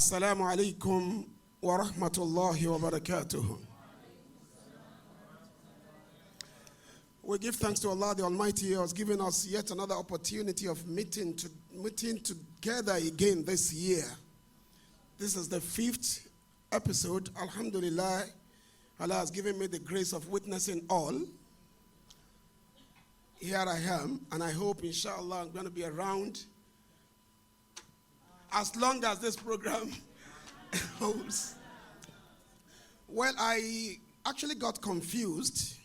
Assalamu alaikum wa rahmatullahi wa barakatuh. We give thanks to Allah the Almighty who has given us yet another opportunity of meeting together again this year. This is the 5th episode. Alhamdulillah, Allah has given me the grace of witnessing all. Here I am, and I hope, inshallah, I'm going to be around as long as this program holds. Well, I actually got confused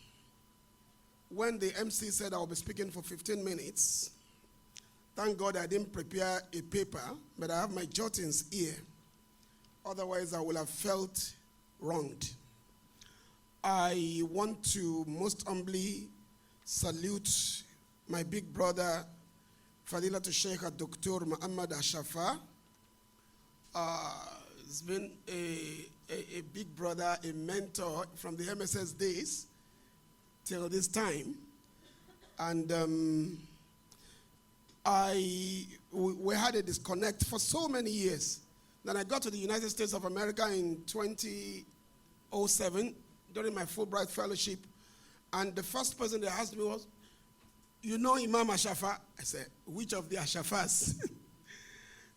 when the MC said I'll be speaking for 15 minutes. Thank God I didn't prepare a paper, but I have my jottings here. Otherwise, I would have felt wronged. I want to most humbly salute my big brother, Fadilatul Sheikh Dr. Muhammad Ashafa. He's been a big brother, a mentor from the MSS days till this time. And we had a disconnect for so many years. Then I got to the United States of America in 2007 during my Fulbright fellowship. And the first person they asked me was, "You know Imam Ashafa?" I said, "Which of the Ashafas?"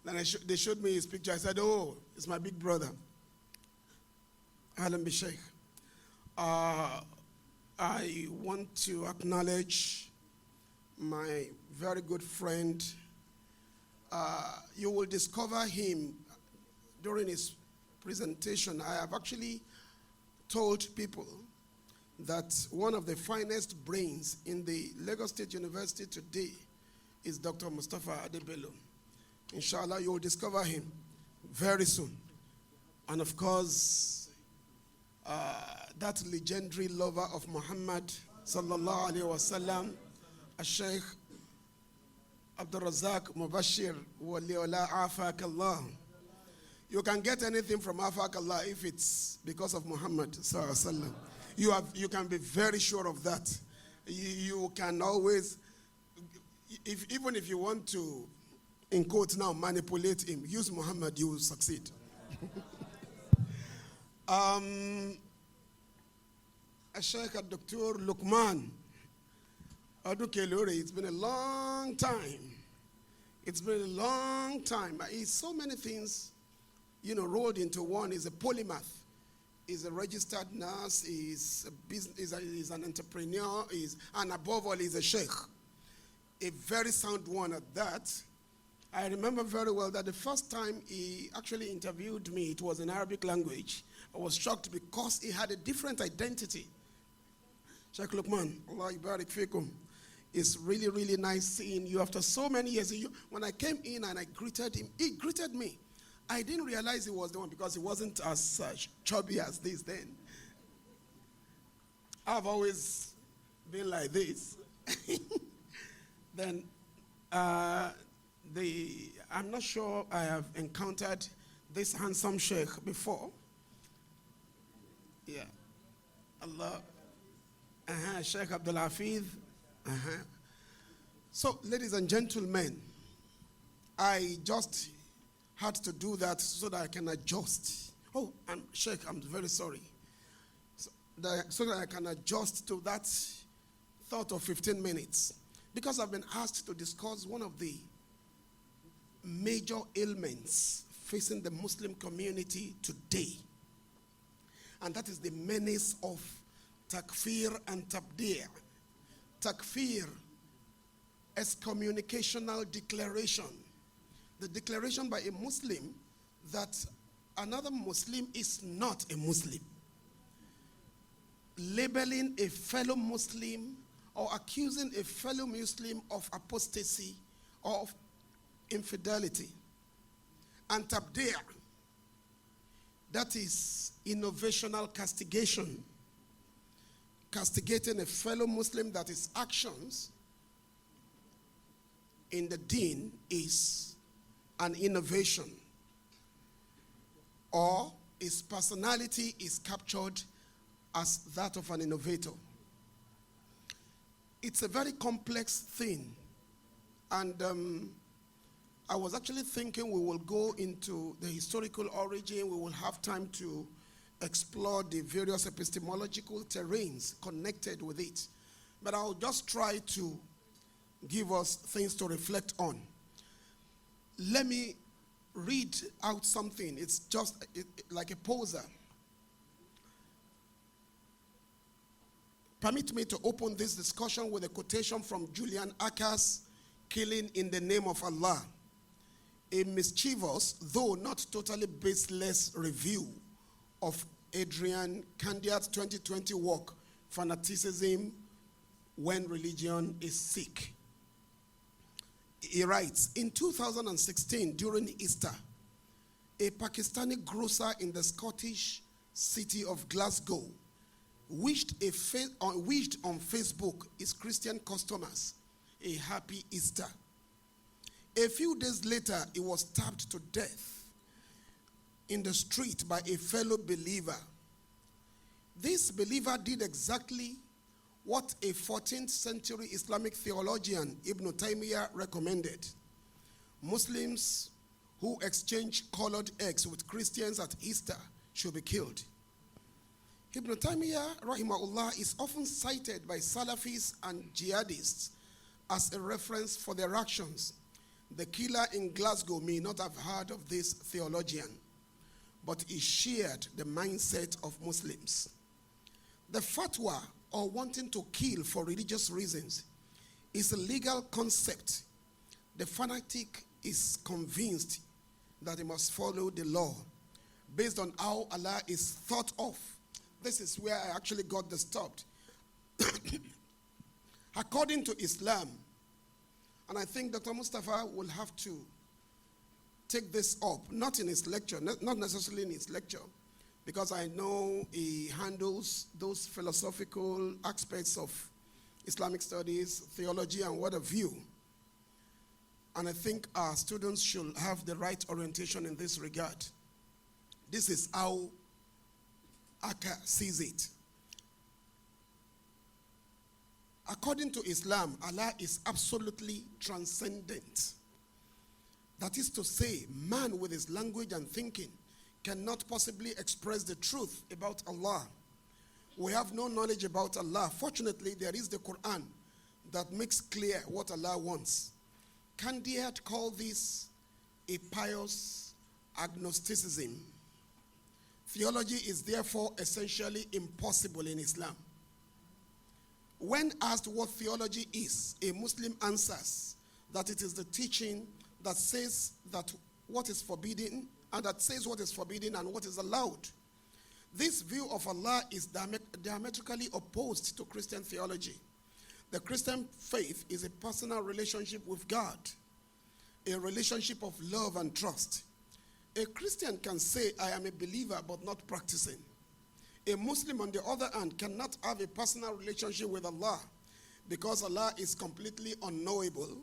Then they showed me his picture. I said, "Oh, it's my big brother, Ahlan bi Sheikh." I want to acknowledge my very good friend. You will discover him during his presentation. I have actually told people that one of the finest brains in the Lagos State University today is Dr. Mustafa Adebello. Inshallah, you will discover him very soon. And of course, that legendary lover of Muhammad sallallahu alaihi wasallam, Sheikh Abdul Razak Mubashir Waliullah Afakallah. You can get anything from Afakallah if it's because of Muhammad sallallahu alaihi wasallam. You can be very sure of that. You can always, even if you want to, in quotes now, manipulate him, use Muhammad, you will succeed. Sheikh Dr. Luqman Adukelore, it's been a long time. It's been a long time. It's so many things, rolled into one. He's a polymath. He's a registered nurse. He's an entrepreneur. And above all, he's a sheikh. A very sound one at that. I remember very well that the first time he actually interviewed me, it was in Arabic language. I was shocked because he had a different identity. Sheikh Luqman, Allah Ibarak Fikum. It's really, really nice seeing you after so many years. When I came in and I greeted him, he greeted me. I didn't realize he was the one because he wasn't as chubby as this then. I've always been like this. Then I'm not sure I have encountered this handsome sheikh before. Yeah. Allah. Sheikh Abdul Hafidh. So, ladies and gentlemen, I just had to do that so that I can adjust. Oh, and Sheikh, I'm very sorry. So that I can adjust to that thought of 15 minutes. Because I've been asked to discuss one of the major ailments facing the Muslim community today. And that is the menace of takfir and tabdi'. Takfir, excommunicational declaration. The declaration by a Muslim that another Muslim is not a Muslim. Labeling a fellow Muslim or accusing a fellow Muslim of apostasy or of infidelity. And tabdi', that is innovational castigation. Castigating a fellow Muslim that his actions in the deen is an innovation, or his personality is captured as that of an innovator. It's a very complex thing, and I was actually thinking we will go into the historical origin. We will have time to explore the various epistemological terrains connected with it. But I'll just try to give us things to reflect on. Let me read out something. It's just like a poser. Permit me to open this discussion with a quotation from Julian Acker's Killing in the Name of Allah, a mischievous, though not totally baseless review of Adrian Candiat's 2020 work, Fanaticism When Religion is Sick. He writes, in 2016, during Easter, a Pakistani grocer in the Scottish city of Glasgow wished on Facebook his Christian customers a happy Easter. A few days later, he was stabbed to death in the street by a fellow believer. This believer did exactly what a 14th century Islamic theologian, Ibn Taymiyyah, recommended. Muslims who exchange colored eggs with Christians at Easter should be killed. Ibn Taymiyyah, rahimahullah, is often cited by Salafis and jihadists as a reference for their actions. The killer in Glasgow may not have heard of this theologian, but he shared the mindset of Muslims. The fatwa, or wanting to kill for religious reasons, is a legal concept. The fanatic is convinced that he must follow the law based on how Allah is thought of. This is where I actually got disturbed. According to Islam, and I think Dr. Mustafa will have to take this up, not in his lecture, not necessarily in his lecture, because I know he handles those philosophical aspects of Islamic studies, theology, and what have you. And I think our students should have the right orientation in this regard. This is how Akka sees it. According to Islam, Allah is absolutely transcendent. That is to say, man with his language and thinking cannot possibly express the truth about Allah. We have no knowledge about Allah. Fortunately, there is the Quran that makes clear what Allah wants. Candiate called this a pious agnosticism. Theology is therefore essentially impossible in Islam. When asked what theology is, a Muslim answers that it is the teaching that says that what is forbidden, and that says what is forbidden and what is allowed. This view of Allah is diametrically opposed to Christian theology. The Christian faith is a personal relationship with God, a relationship of love and trust. A Christian can say, I am a believer, but not practicing. A Muslim, on the other hand, cannot have a personal relationship with Allah because Allah is completely unknowable.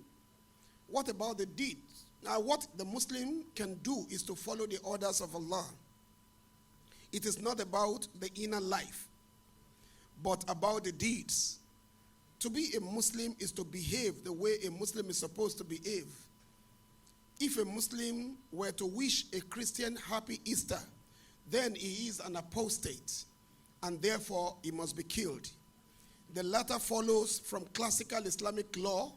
What about the deeds? Now, what the Muslim can do is to follow the orders of Allah. It is not about the inner life, but about the deeds. To be a Muslim is to behave the way a Muslim is supposed to behave. If a Muslim were to wish a Christian happy Easter, then he is an apostate, and therefore he must be killed. The latter follows from classical Islamic law,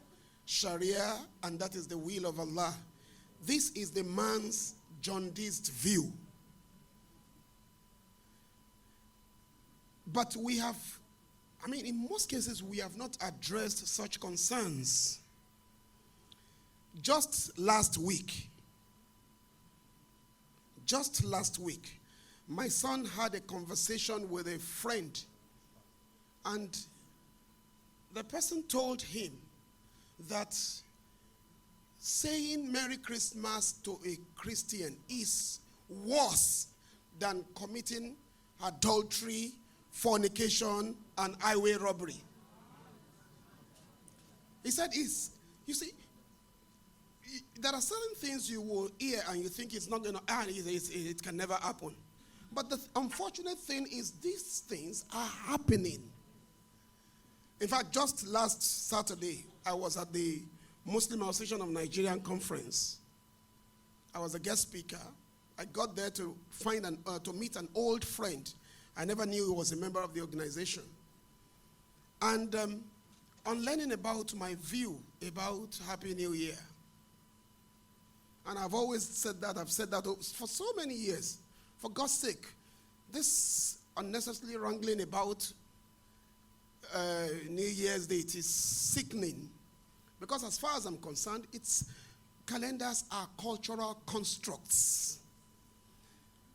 Sharia, and that is the will of Allah. This is the man's jaundiced view. But we have, in most cases, we have not addressed such concerns. Just last week, my son had a conversation with a friend, and the person told him that saying Merry Christmas to a Christian is worse than committing adultery, fornication, and highway robbery. He said, you see, there are certain things you will hear and you think it's not going to happen, it can never happen. But the unfortunate thing is these things are happening. In fact, just last Saturday, I was at the Muslim Association of Nigerian conference. I was a guest speaker. I got there to to meet an old friend. I never knew he was a member of the organization. And on learning about my view about Happy New Year, and I've always said that, I've said that for so many years, for God's sake, this unnecessarily wrangling about New Year's Day, it is sickening. Because as far as I'm concerned, calendars are cultural constructs.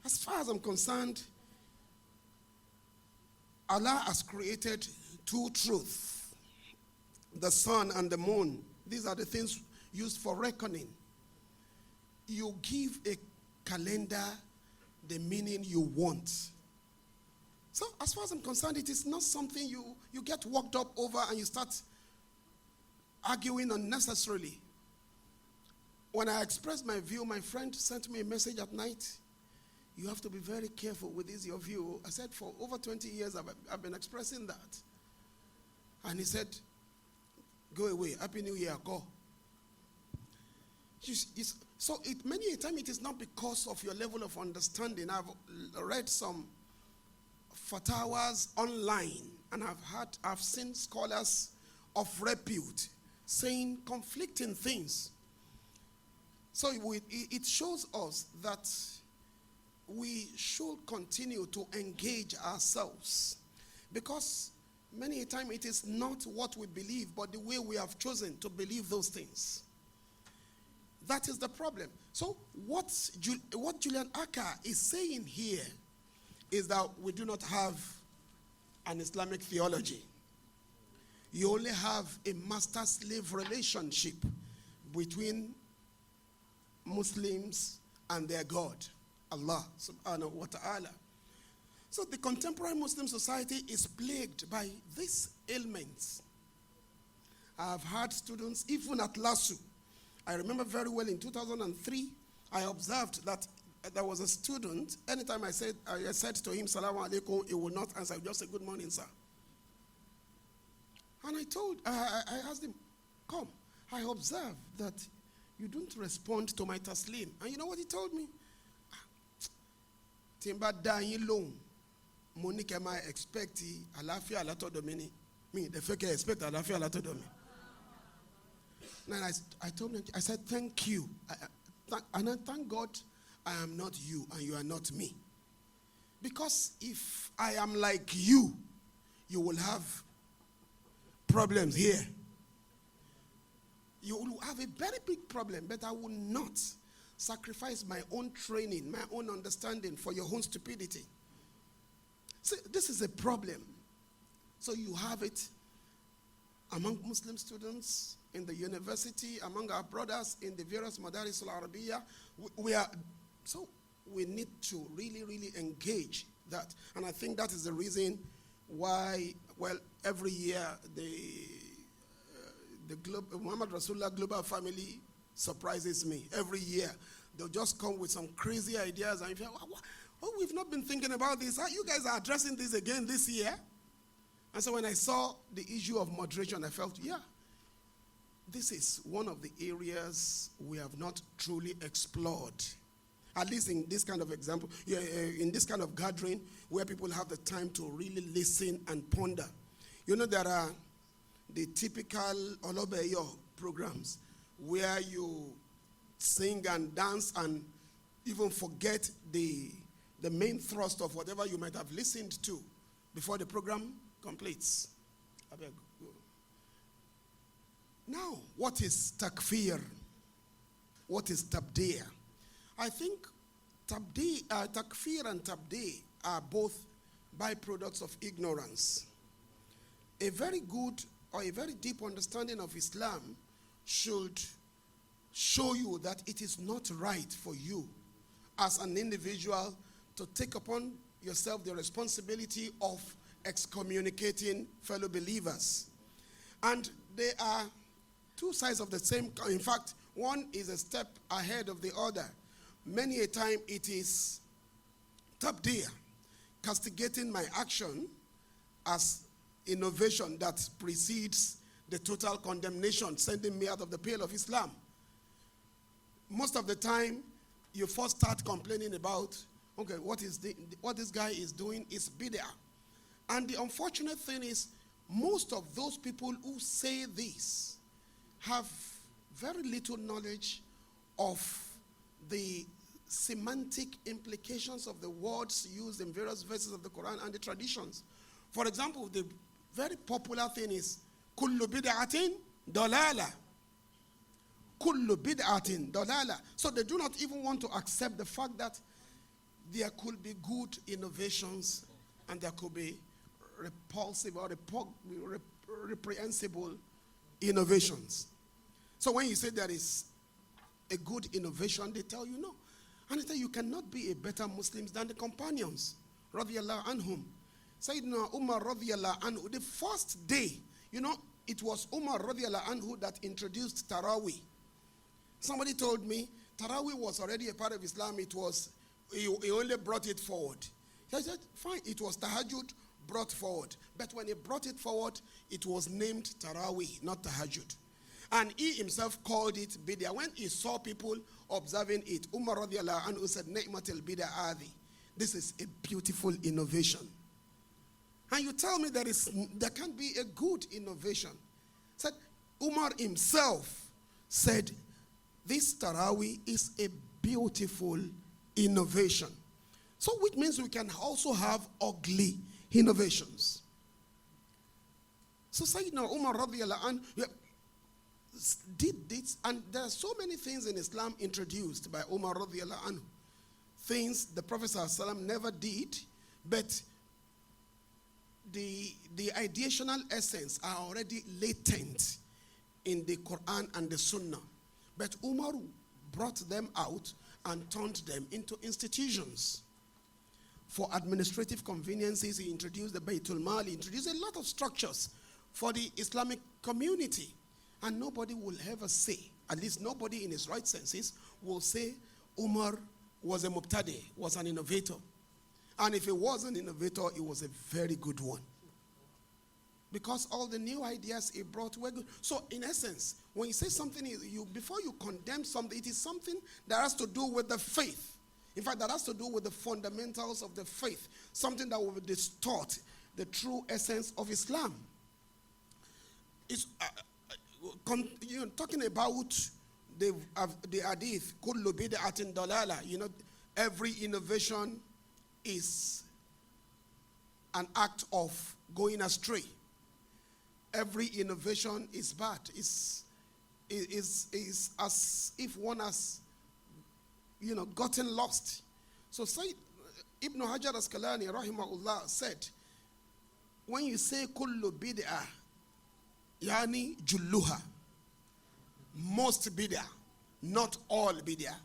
As far as I'm concerned, Allah has created two truths, the sun and the moon. These are the things used for reckoning. You give a calendar the meaning you want. So as far as I'm concerned, it is not something you get worked up over and you start arguing unnecessarily. When I expressed my view, my friend sent me a message at night. You have to be very careful with this, your view. I said, for over 20 years, I've been expressing that. And he said, go away, Happy New Year, go. So many a time it is not because of your level of understanding. I've read some fatwas online, and I've seen scholars of repute saying conflicting things. So it shows us that we should continue to engage ourselves, because many a time it is not what we believe, but the way we have chosen to believe those things. That is the problem. So what Julian Aka is saying here is that we do not have an Islamic theology. You only have a master-slave relationship between Muslims and their God, Allah subhanahu wa ta'ala. So the contemporary Muslim society is plagued by these ailments. I've had students, even at LASU, I remember very well in 2003, I observed that there was a student, anytime I said to him, Salaam alaikum, he would not answer, just say, good morning, sir. And I asked him, come, I observed that you don't respond to my taslim. And you know what he told me? Timba dayin long, Monique am I expect alafia alato domini. Me, the fake expect alafia alato domini. And I told him, I said, thank you. And I thank God I am not you and you are not me. Because if I am like you, you will have problems here. You will have a very big problem, but I will not sacrifice my own training, my own understanding for your own stupidity. See, this is a problem. So you have it among Muslim students, in the university, among our brothers in the various Madaris al-Arabiya. So we need to really, really engage that. And I think that is the reason why, well, every year the Muhammad Rasulullah Global Family surprises me. Every year, they'll just come with some crazy ideas. And you feel, oh, we've not been thinking about this. You guys are addressing this again this year? And so when I saw the issue of moderation, I felt, yeah, this is one of the areas we have not truly explored. At least in this kind of example, in this kind of gathering where people have the time to really listen and ponder. You know, there are the typical Olobeyo programs where you sing and dance and even forget the main thrust of whatever you might have listened to before the program completes. Now, what is takfir? What is tabdi'? I think takfir and tabdi' are both byproducts of ignorance. A very good or a very deep understanding of Islam should show you that it is not right for you as an individual to take upon yourself the responsibility of excommunicating fellow believers. And they are two sides of the same. In fact, one is a step ahead of the other. Many a time it is tabdi', castigating my action as innovation that precedes the total condemnation, sending me out of the pale of Islam. Most of the time, you first start complaining about, okay, what this guy is doing is BIDHA. And the unfortunate thing is, most of those people who say this have very little knowledge of the semantic implications of the words used in various verses of the Quran and the traditions. For example, the very popular thing is, kullu bid'atin dalala. Kullu bid'atin dalala. So they do not even want to accept the fact that there could be good innovations and there could be repulsive or reprehensible innovations. So when you say there is a good innovation, they tell you no. And they tell you cannot be a better Muslim than the companions, radiyallahu anhum. Sayyidina Umar radiyallahu anhu, the first day, it was Umar radiyallahu anhu that introduced Taraweeh. Somebody told me Taraweeh was already a part of Islam. He only brought it forward. I said, fine, it was Tahajjud brought forward. But when he brought it forward, it was named Taraweeh, not Tahajjud. And he himself called it BIDHA. When he saw people observing it, Umar radiallahu anhu said, Ni'matul bid'a adi. This is a beautiful innovation. And you tell me there can't be a good innovation. Said Umar himself said, this Taraweeh is a beautiful innovation. So which means we can also have ugly innovations. So Sayyidina Umar radiallahu anhu did this, and there are so many things in Islam introduced by Umar radiallahu anhu. Things the Prophet ﷺ never did, but the ideational essence are already latent in the Quran and the Sunnah. But Umar brought them out and turned them into institutions. For administrative conveniences, he introduced the Baytul Mal, he introduced a lot of structures for the Islamic community. And nobody will ever say, at least nobody in his right senses, will say Umar was a mubtadi, was an innovator. And if he was an innovator, it was a very good one. Because all the new ideas he brought were good. So in essence, when you say something, before you condemn something, it is something that has to do with the faith. In fact, that has to do with the fundamentals of the faith. Something that will distort the true essence of Islam. It's talking about the hadith, kullu bid'atin dalala. Every innovation is an act of going astray. Every innovation is bad. Is as if one has, gotten lost. So Sayyid Ibn Hajar Asqalani rahimahullah said, when you say kullu bid'ah, yani julluha, most bid'ah, not all bid'ah,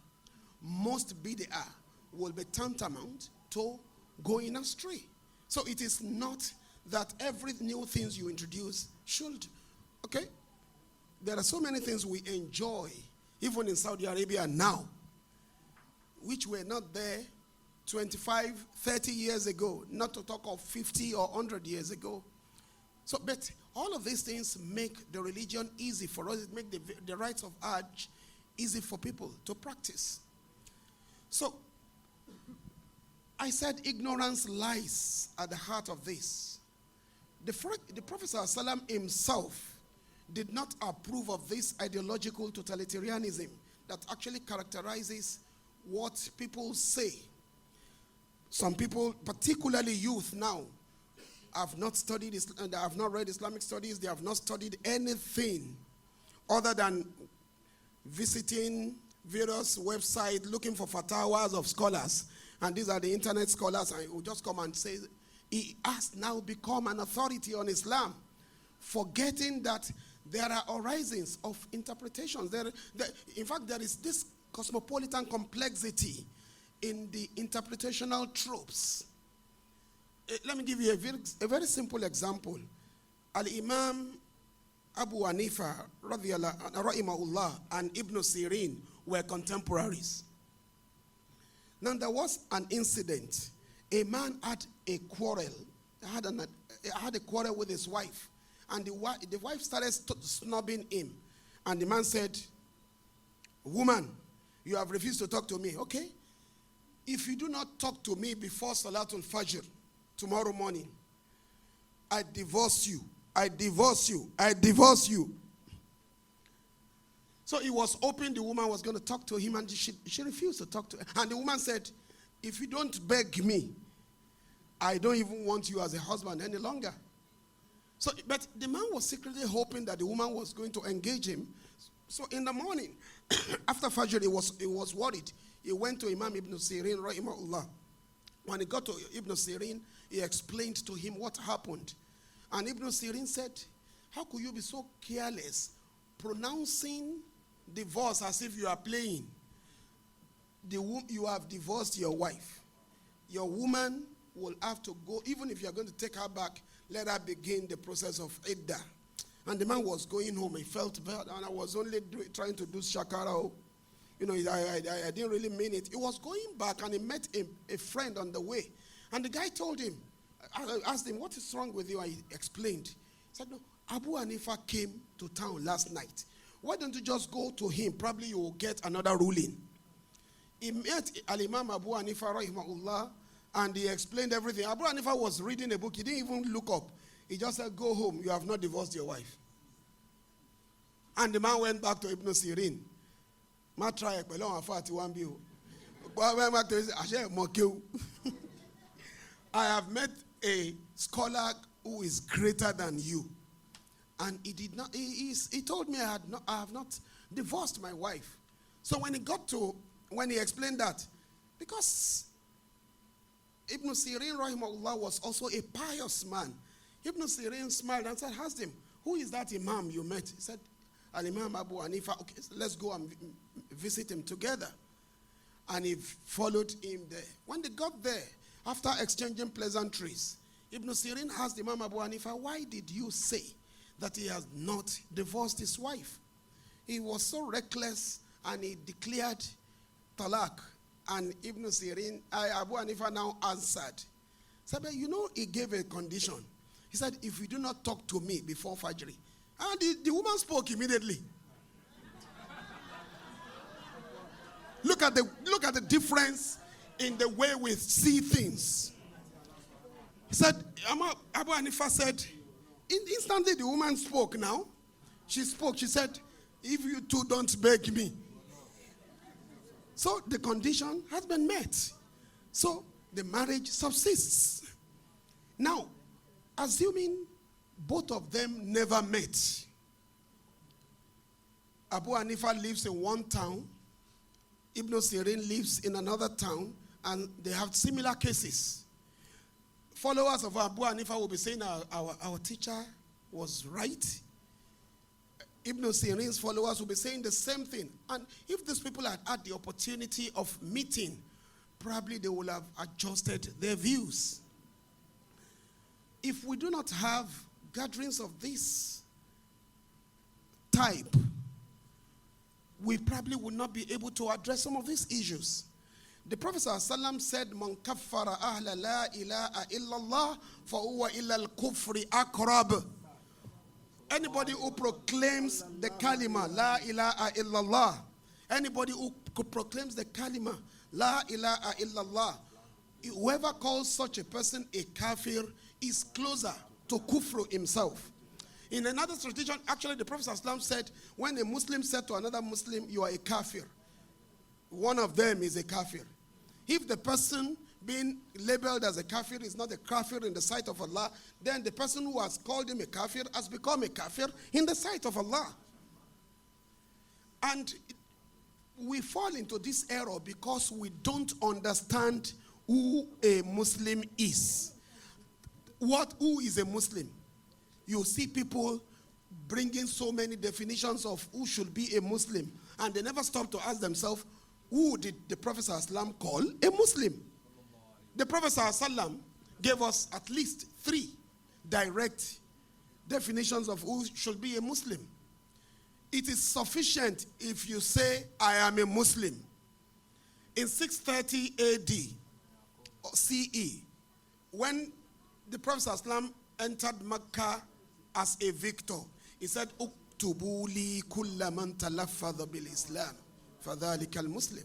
most bid'ah will be tantamount to going astray. So it is not that every new thing you introduce should, okay? There are so many things we enjoy, even in Saudi Arabia now, which were not there 25, 30 years ago, not to talk of 50 or 100 years ago. So, but all of these things make the religion easy for us. It makes the rites of Hajj easy for people to practice. So, I said ignorance lies at the heart of this. The Prophet ﷺ himself did not approve of this ideological totalitarianism that actually characterizes what people say. Some people, particularly youth now, have not studied, they have not read Islamic studies, they have not studied anything other than visiting various websites looking for fatwas of scholars. And these are the internet scholars, and will just come and say, he has now become an authority on Islam, forgetting that there are horizons of interpretations. In fact, there is this cosmopolitan complexity in the interpretational tropes. Let me give you a very simple example. Al-Imam Abu Hanifa, rahimahullah, and Ibn Sirin were contemporaries. Now there was an incident. A man had a quarrel. Had a quarrel with his wife. And the wife started snubbing him. And the man said, woman, You have refused to talk to me. Okay. If you do not talk to me before Salatul Fajr tomorrow morning, I divorce you. I divorce you. I divorce you. So he was hoping the woman was going to talk to him, and she refused to talk to him. And the woman said, if you don't beg me, I don't even want you as a husband any longer. So, but the man was secretly hoping that the woman was going to engage him. So in the morning, after Fajr, he was worried. He went to Imam Ibn Sirin, rahimahullah. When he got to Ibn Sirin, he explained to him what happened. And Ibn Sirin said, how could you be so careless, pronouncing divorce as if you are playing? You have divorced your wife. Your woman will have to go, even if you are going to take her back, let her begin the process of iddah. And the man was going home. He felt bad, and I was only trying to do shakara. You know, I didn't really mean it. He was going back, and he met a friend on the way. And the guy told him, I asked him, what is wrong with you? I explained. He said, no, Abu Hanifa came to town last night. Why don't you just go to him? Probably you will get another ruling. He met Al-Imam Abu Hanifa, rahimahullah, and he explained everything. Abu Hanifa was reading a book. He didn't even look up. He just said, go home. You have not divorced your wife. And the man went back to Ibn Sirin. I have met a scholar who is greater than you. And he did not, he told me I have not divorced my wife. So when he explained that, because Ibn Sirin rahimahullah was also a pious man, Ibn Sirin smiled and asked him, who is that imam you met? He said, Al-Imam Abu Hanifa. Okay, so let's go and visit him together. And he followed him there. When they got there, after exchanging pleasantries, Ibn Sirin asked Imam Abu Hanifa, why did you say that he has not divorced his wife? He was so reckless, and he declared talaq. And Ibn Sirin, Abu Hanifa now answered. He said, you know, he gave a condition. He said, if you do not talk to me before Fajr. And the woman spoke immediately. Look at the difference in the way we see things. He said, Abu Hanifa said, instantly the woman spoke now. She spoke. She said, if you two don't beg me. So the condition has been met. So the marriage subsists. Now, assuming both of them never met. Abu Hanifa lives in one town. Ibn Sirin lives in another town, and they have similar cases. Followers of Abu Hanifa will be saying our teacher was right. Ibn Sirin's followers will be saying the same thing. And if these people had had the opportunity of meeting, probably they would have adjusted their views. If we do not have gatherings of this type, we probably will not be able to address some of these issues. The Prophet ﷺ said, Man kaffara ahla la ilaha illallah fa huwa illa al-kufri akrab. Anybody who proclaims the kalima, la ilaha illallah, anybody who proclaims the kalima, la ilaha illallah, whoever calls such a person a kafir is closer to kufru himself. In another tradition, actually the Prophet ﷺ said, when a Muslim said to another Muslim, you are a kafir, one of them is a kafir. If the person being labeled as a kafir is not a kafir in the sight of Allah, then the person who has called him a kafir has become a kafir in the sight of Allah. And we fall into this error because we don't understand who a Muslim is. Who is a Muslim? You see people bringing so many definitions of who should be a Muslim, and they never stop to ask themselves, who did the Prophet ﷺ call a Muslim? The Prophet ﷺ gave us at least 3 direct definitions of who should be a Muslim. It is sufficient if you say, I am a Muslim. In 630 AD, CE, when the Prophet ﷺ entered Mecca as a victor, he said, Uktubuli kulla man talaffadha bil Islam فَذَلِكَ الْمُسْلِمِ.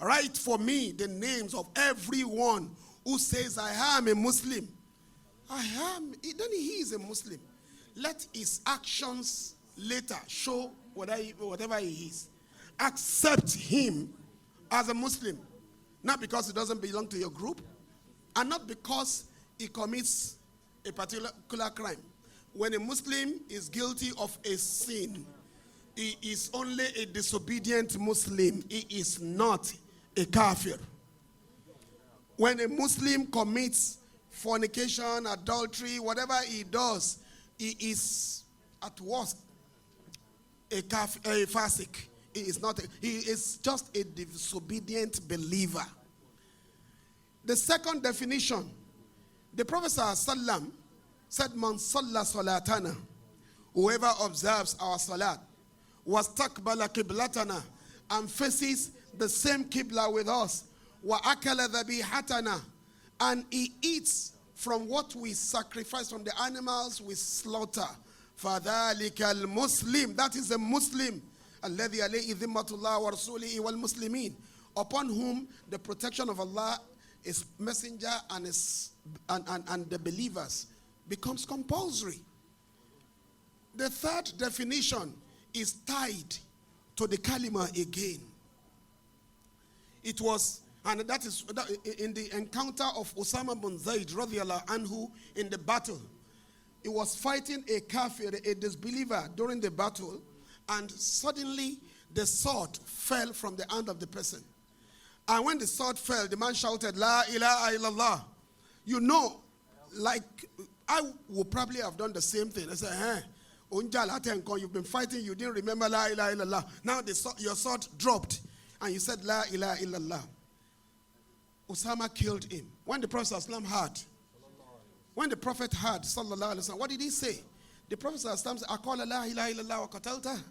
Write for me the names of everyone who says, I am a Muslim. I am. Then he is a Muslim. Let his actions later show whatever he is. Accept him as a Muslim. Not because he doesn't belong to your group, and not because he commits a particular crime. When a Muslim is guilty of a sin, he is only a disobedient Muslim. He is not a kafir. When a Muslim commits fornication, adultery, whatever he does, he is at worst a fasik. He is not. He is just a disobedient believer. The second definition, the Prophet ﷺ said, "Man salla salatana," whoever observes our salat, was takbala qiblatana, and faces the same qibla with us, wa akala dhabihatana, and he eats from what we sacrifice, from the animals we slaughter. فَذَلِكَ الْمُسْلِمِ, that is a Muslim. الَّذِي عَلَيْهِ ذِمَّةُ اللَّهِ وَرَسُولِهِ وَالْمُسْلِمِينَ, upon whom the protection of Allah, His messenger, and the believers becomes compulsory. The third definition is tied to the kalima again. It was, and that is in the encounter of Usama bin Zayd radiyallahu anhu in the battle. He was fighting a kafir, a disbeliever, during the battle, and suddenly the sword fell from the hand of the person. And when the sword fell, the man shouted, "La ilaha illallah." You know, like I would probably have done the same thing. I said, you've been fighting, you didn't remember La ilaha illallah. Now your sword dropped, and you said La ilaha illallah. Usama killed him. When the Prophet ﷺ heard, sallallahu alaihi wasallam, what did he say? The Prophet ﷺ said, "Aqala la ilaha illallah wa qatalta."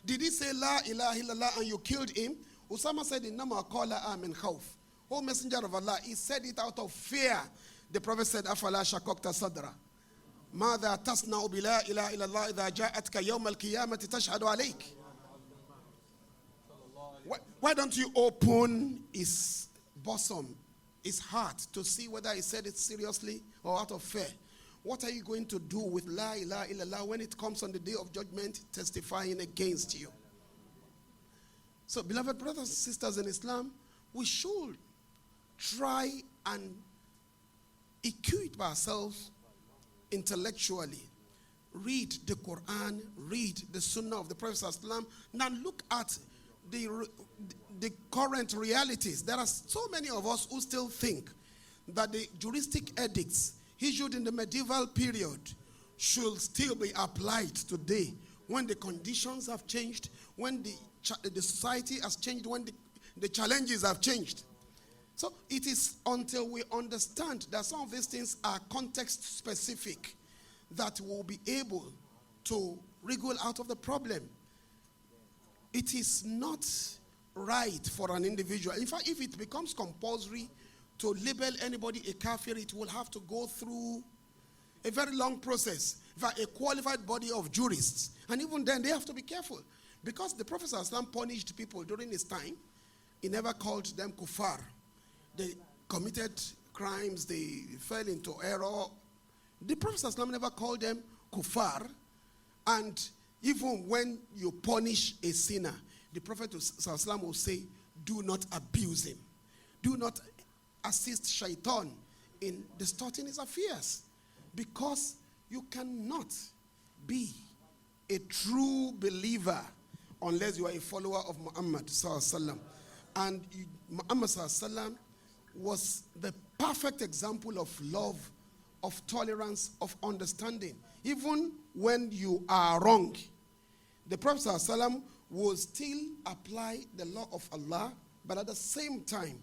Did he say La ilaha illallah and you killed him? Usama said, "Innama qala min khawf." O Messenger of Allah, he said it out of fear. The Prophet said, "Afala shaqaqta sadra. ماذا تصنع بلا إله إلا الله إذا جاءتك يوم القيامة تشهد عليك." Why don't you open his bosom, his heart, to see whether he said it seriously or out of fear? What are you going to do with La ilaha illallah when it comes on the day of judgment testifying against you? So, beloved brothers and sisters in Islam, we should try and equip ourselves intellectually. Read the Quran, read the Sunnah of the Prophet ﷺ. Now look at the current realities. There are so many of us who still think that the juristic edicts issued in the medieval period should still be applied today, when the conditions have changed, when the society has changed, when the challenges have changed. So it is until we understand that some of these things are context specific that we'll be able to wriggle out of the problem. It is not right for an individual. In fact, if it becomes compulsory to label anybody a kafir, it will have to go through a very long process. In fact, a qualified body of jurists. And even then, they have to be careful. Because the Prophet ﷺ punished people during his time, he never called them kuffar. They committed crimes, they fell into error. The Prophet ﷺ never called them kuffar. And even when you punish a sinner, the Prophet ﷺ will say, do not abuse him. Do not assist shaitan in distorting his affairs. Because you cannot be a true believer unless you are a follower of Muhammad ﷺ. And Muhammad ﷺ was the perfect example of love, of tolerance, of understanding. Even when you are wrong, the Prophet ﷺ will still apply the law of Allah, but at the same time,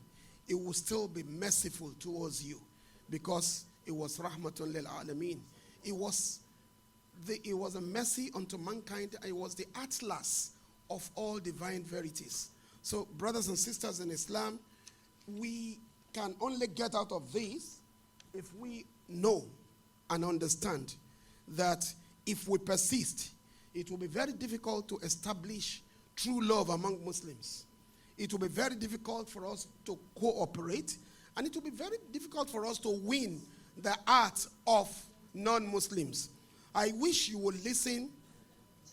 it will still be merciful towards you, because it was rahmatun lil alameen. It was a mercy unto mankind. It was the atlas of all divine verities. So, brothers and sisters in Islam, we can only get out of this if we know and understand that if we persist, it will be very difficult to establish true love among Muslims. It will be very difficult for us to cooperate, and it will be very difficult for us to win the heart of non-Muslims. I wish you would listen.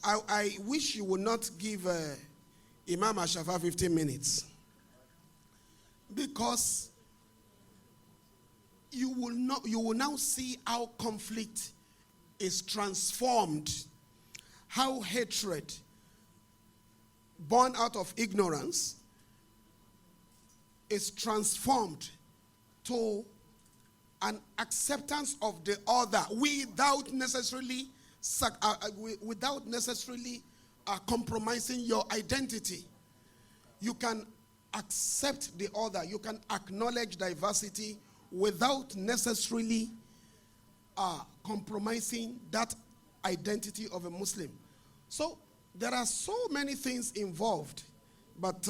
I wish you would not give Imam Ashafa 15 minutes. Because you will now see how conflict is transformed, how hatred born out of ignorance is transformed to an acceptance of the other without necessarily compromising your identity. You can accept the other. You can acknowledge diversity without necessarily compromising that identity of a Muslim. So there are so many things involved, but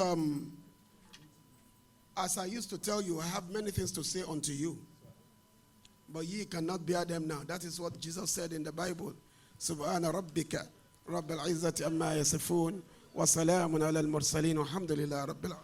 as I used to tell you, I have many things to say unto you, but ye cannot bear them now. That is what Jesus said in the Bible. Subhana rabbika rabbil izzati amma yasifun wa salamun ala al-mursalin walhamdulillahi rabbil alamin.